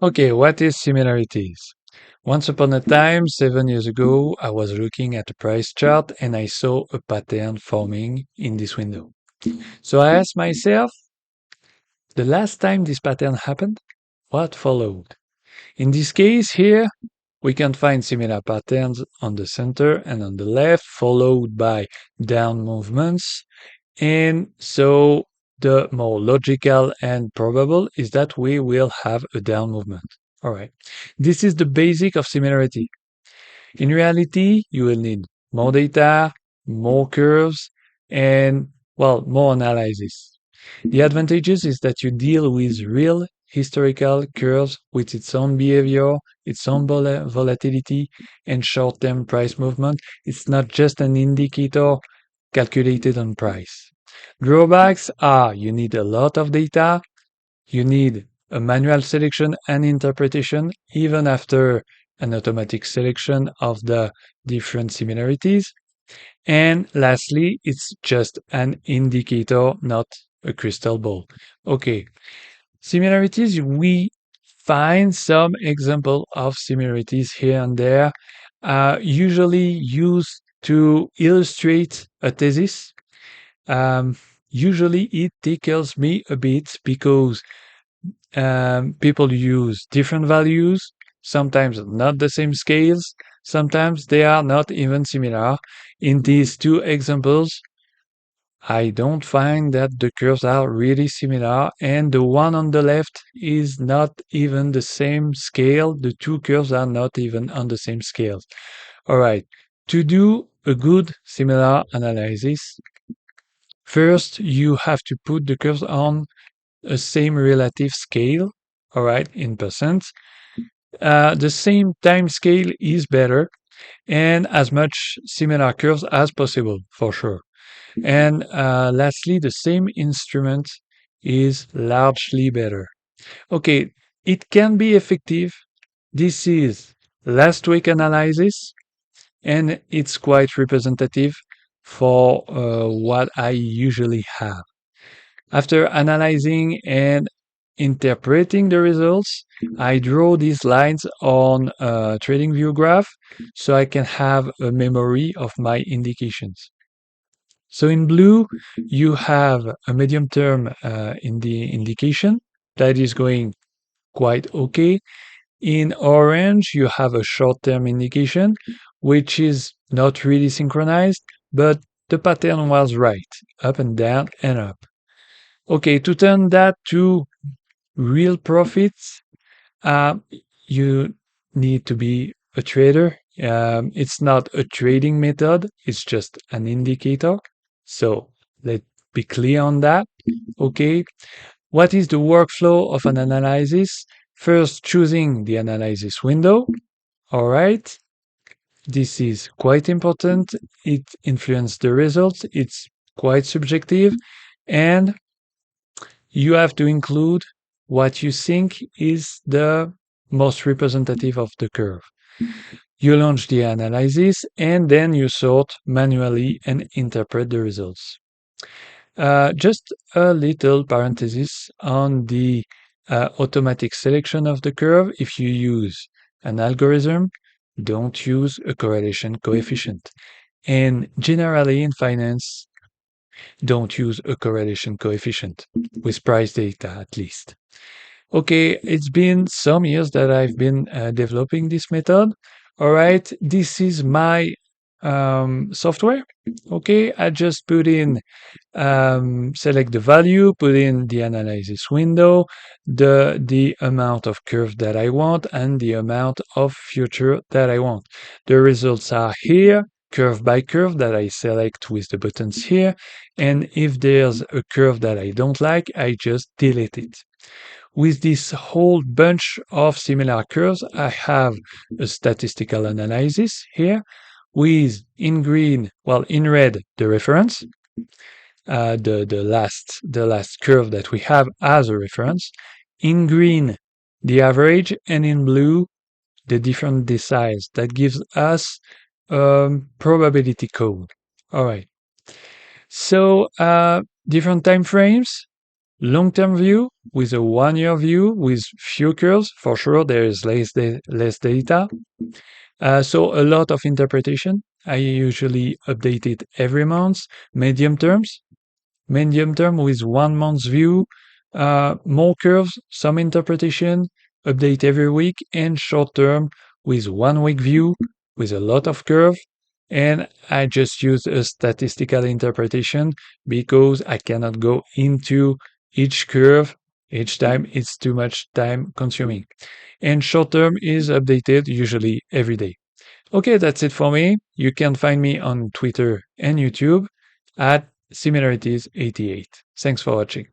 Okay, what is similarities? Once upon a time, 7 years ago, I was looking at a price chart and I saw a pattern forming in this window. So I asked myself, the last time this pattern happened, what followed? In this case here, we can find similar patterns on the center and on the left, followed by down movements. And so the more logical and probable is that we will have a down movement. All right. This is the basic of similarity. In reality, you will need more data, more curves, and, well, more analysis. The advantages is that you deal with real historical curves with its own behavior, its own volatility, and short-term price movement. It's not just an indicator calculated on price. Drawbacks are you need a lot of data, you need a manual selection and interpretation, even after an automatic selection of the different similarities. And lastly, it's just an indicator, not a crystal ball. Okay, similarities, we find some example of similarities here and there, usually used to illustrate a thesis. Um, Usually it tickles me a bit because people use different values, sometimes not the same scales, sometimes they are not even similar. In these two examples, I don't find that the curves are really similar, and the one on the left is not even the same scale. The two curves are not even on the same scale. All right, to do a good similar analysis, first you have to put the curves on a same relative scale, all right, in percent. The same time scale is better, and as much similar curves as possible, for sure. And lastly, the same instrument is largely better. Okay, it can be effective. This is last week analysis, and it's quite representative for what I usually have. After analyzing and interpreting the results, I draw these lines on a TradingView graph so I can have a memory of my indications. So in blue, you have a medium term in the indication that is going quite okay. In orange, you have a short term indication, which is not really synchronized, but the pattern was right, up and down and up. Okay, to turn that to real profits, uh, you need to be a trader. It's not a trading method, it's just an indicator. So let's be clear on that. Okay, what is the workflow of an analysis? First, choosing the analysis window. All right, this is quite important. It influences the results. It's quite subjective. And you have to include what you think is the most representative of the curve. You launch the analysis and then you sort manually and interpret the results. Just a little parenthesis on the automatic selection of the curve. If you use an algorithm, don't use a correlation coefficient. And generally in finance, don't use a correlation coefficient, with price data at least. Okay, it's been some years that I've been developing this method. All right, this is my software. Okay, I just put in, select the value, put in the analysis window, the amount of curve that I want, and the amount of future that I want. The results are here, curve by curve that I select with the buttons here. And if there's a curve that I don't like, I just delete it. With this whole bunch of similar curves, I have a statistical analysis here with in green, well, in red, the reference, the last curve that we have as a reference, in green, the average, and in blue, the different deciles. That gives us probability code. All right. So different time frames. Long-term view with a 1-year view with few curves. For sure, there is less data. So a lot of interpretation. I usually update it every month. Medium terms. Medium term with 1 month's view, more curves, some interpretation, update every week, and short term with 1 week view with a lot of curve. And I just use a statistical interpretation because I cannot go into each curve each time. It's too much time consuming. And short term is updated usually every day. Okay, that's it for me. You can find me on Twitter and YouTube at similarities88. Thanks for watching.